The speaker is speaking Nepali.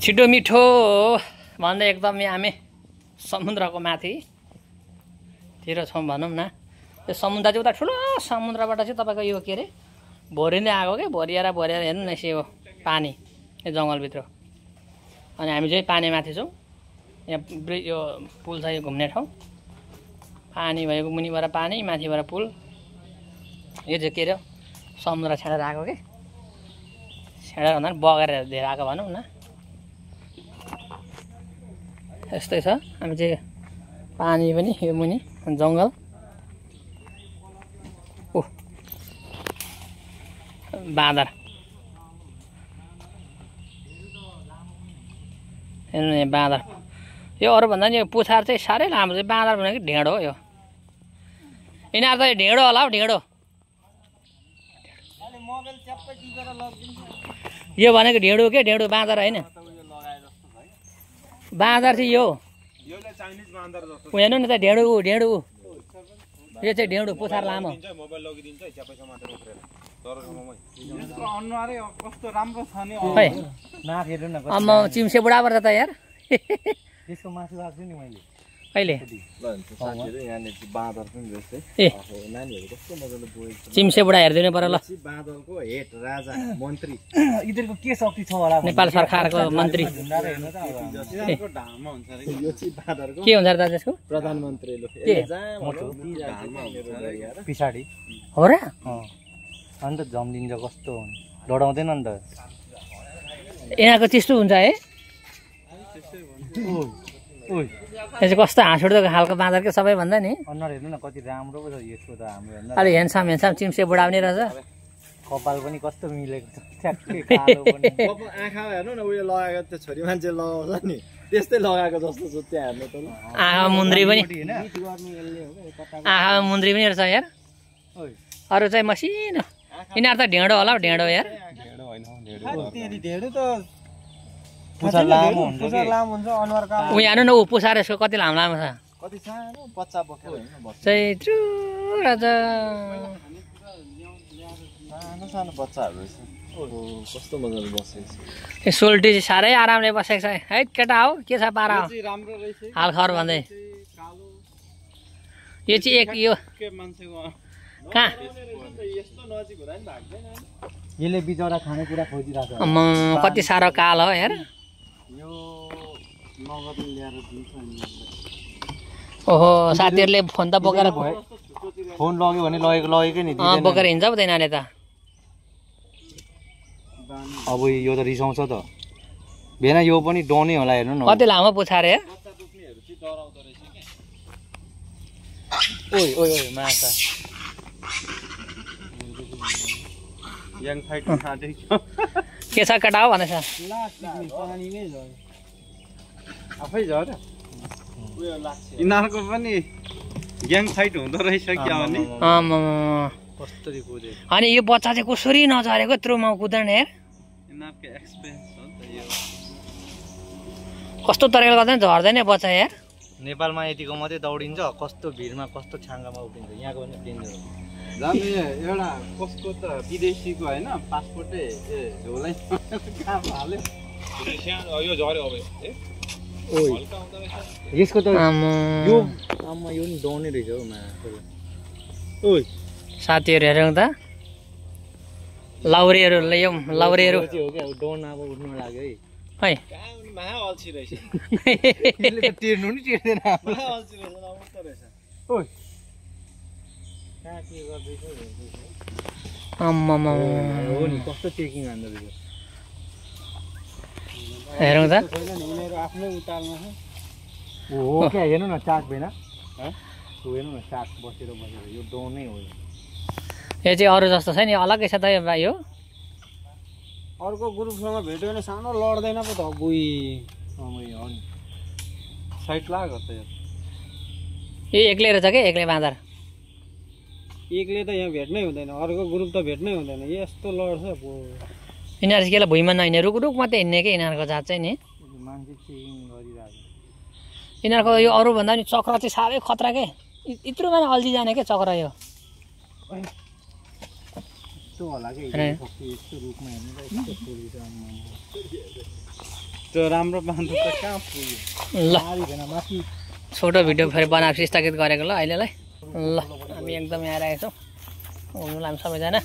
छिटो मिठो भन्दै एकदम हामी समुद्रको माथितिर छौँ भनौँ न। त्यो समुद्र चाहिँ उता ठुलो समुद्रबाट चाहिँ तपाईँको यो के अरे भोरि नै आएको क्या, भोरिएर हेर्नु न यो पानी यो जङ्गलभित्र। अनि हामी चाहिँ पानी माथि छौँ। यहाँ ब्रिज यो पुल छ, यो घुम्ने ठाउँ। पानी भएको मुनिबाट पानी, माथिबाट पुल। यो चाहिँ के अरे समुद्र छेडेर आएको के, छेडेर भन्दा पनि बगेर धेरै आएको भनौँ न। यस्तै छ। हामी चाहिँ पानी पनि यो मुनि जङ्गल। ओ बाँदर हेर्नु यहाँ बाँदर। यो अरूभन्दा नि यो पुछार चाहिँ साह्रै लामो चाहिँ। बाँदर भनेको ढेँडो हो यो। यिनीहरू त ढेँडो होला हौ, ढेँडो। यो भनेको ढेँडो के, ढेँडो बाँदर होइन। बाँदर चाहिँ यो हेर्नु न त, ढेँडो ढेँडो। यो चाहिँ ढेँडो, पुछार लामो। अम्म चिम्से बुढाबाट त यार। कहिले चिम्से बुढा हेरिदिनु पर्यो ल। नेपाल सरकारको मन्त्री के हुन्छ दाजु यसको? प्रधानमन्त्री पछाडि हो र? अन्त जम्दिन्छ कस्तो लडाउँदैन नि त। यहाँको त्यस्तो हुन्छ है। यो चाहिँ कस्तो हाँस उठ्दो खालको बाँदर के सबैभन्दा नि। अनुहार हेर्नु न कति राम्रो पो छ यसको त। हाम्रो अलि हेन्डसम चिम्से बुढा पनि रहेछ। कपाल पनि कस्तो मिलेको छ, ठ्याक्कै कालो पनि। आँखा हेर्नु न, उयो लगाएको त्यो छोरी मान्छे लगाउँछ नि त्यस्तै लगाएको जस्तो छ त्यहाँ हेर्नु त। आँखा मुन्द्री पनि, आँखा मुन्द्री पनि रहेछ यार। अरू चाहिँ मसिनो। यिनीहरू त ढेँडो होला हौ, ढेँडो यार। ढेँडो त पुछार लामो हुन्छ, अनुहार कालो। उयो हेर्नु न, ऊ पुछार यसको कति लामो लामो छ। कति सानो बच्चा बोकेर चाहिँ सानो बच्चाहरू रहेछ। कस्तो मजाले बसेको छ। यो सोल्टी चाहिँ साह्रै आरामले बसेको छ है केटा हो। के छ पारा हो हालखबर भन्दै। यो चाहिँ एक यो कहाँ यसले बिचरा खानेकुरा खोजिरहेको छ। कति साह्रो काल हो यार। ओहो साथीहरूले फोन त बोकेर, फोन लग्यो भने लगेकै नि, बोकेर हिँड्छ पो त यिनीहरूले त। अब यो त रिसाउँछ त भेना। यो पनि डनै होला हेर्नु न, कति लामो पुछार यार। ओइ ओइ ओइ माछा के छ केटा हो भन्दैछ। आफै झर यिनीहरूको पनि ग्याङ फाइट हुँदो रहेछ क्या भने। कस्तरी कुदे। अनि यो बच्चा चाहिँ कसरी नझरेको त्रुमा कुद्दैन यार। यिनीहरूको एक्सपिरियन्स हो नि त यो। कस्तो तरिकाले गर्दा नि झर्दैन बच्चा यार। नेपालमा यतिको मात्रै दौडिन्छ, कस्तो भिडमा कस्तो छाङ्गामा उभिन्छ। यहाँको पनि डेन्जर हो। जाने एउटा कसको त विदेशीको होइन पासपोर्टै झोलै काम हाल्यो। यो झर्यो अब यसको त यो नि डौनै रहेछ हौ माछा। ओइ साथीहरू हेरौँ त, लाउरेहरू ल्याउँ। लाउरेहरू हो क्या, डौन अब उठ्नु लाग्यो है। महा अल्छी रहेछ। यसले त टिर्नु नि टिर्दैन। महा अल्छी रहेछ, नउठ्दो रहेछ। ओइ कहाँ के गर्दैछ आम्मामा हो नि, कस्तो चेकिङ हान्दो रहेछ। हेरौँ त। आफ्नै उतालमा हो क्या। हेर्नु न चाक भेना, हेर्नु न चाक बसेर यो डौनै हो। यो चाहिँ अरू जस्तो छ नि, अलग्गै छ त यो भाइ। हो अर्को ग्रुपसँग भेट्यो भने सानो लड्दैन पो त। बुई हो नि, साइड लाग्यो त यो एक्लै रहेछ क्या, एक्लै बाँदर। एकले त यहाँ भेट्नै हुँदैन, अर्को ग्रुप त भेट्नै हुँदैन। यस्तो लड्छ। यिनीहरू चाहिँ केलाई भुइँमा नहिँड्ने, रुख रुख मात्रै हिँड्ने कि यिनीहरूको जात चाहिँ नि। मान्छे चेकिङ गरिरहेको यिनीहरूको यो अरूभन्दा नि चक्र चाहिँ साह्रै खतरा के। यत्रोमा अल्झी जाने क्या चक्र यो। यस्तो होला कि यस्तो रुखमा हेर्नु त यस्तो त्यो राम्रो बाँध्नु त कहाँ पुग्यो ल छोटो भिडियो फेरि बनाएपछि स्थगित गरेको ल अहिलेलाई ल हामी एकदमै आइरहेको छौँ घुम्नु हामी सबैजना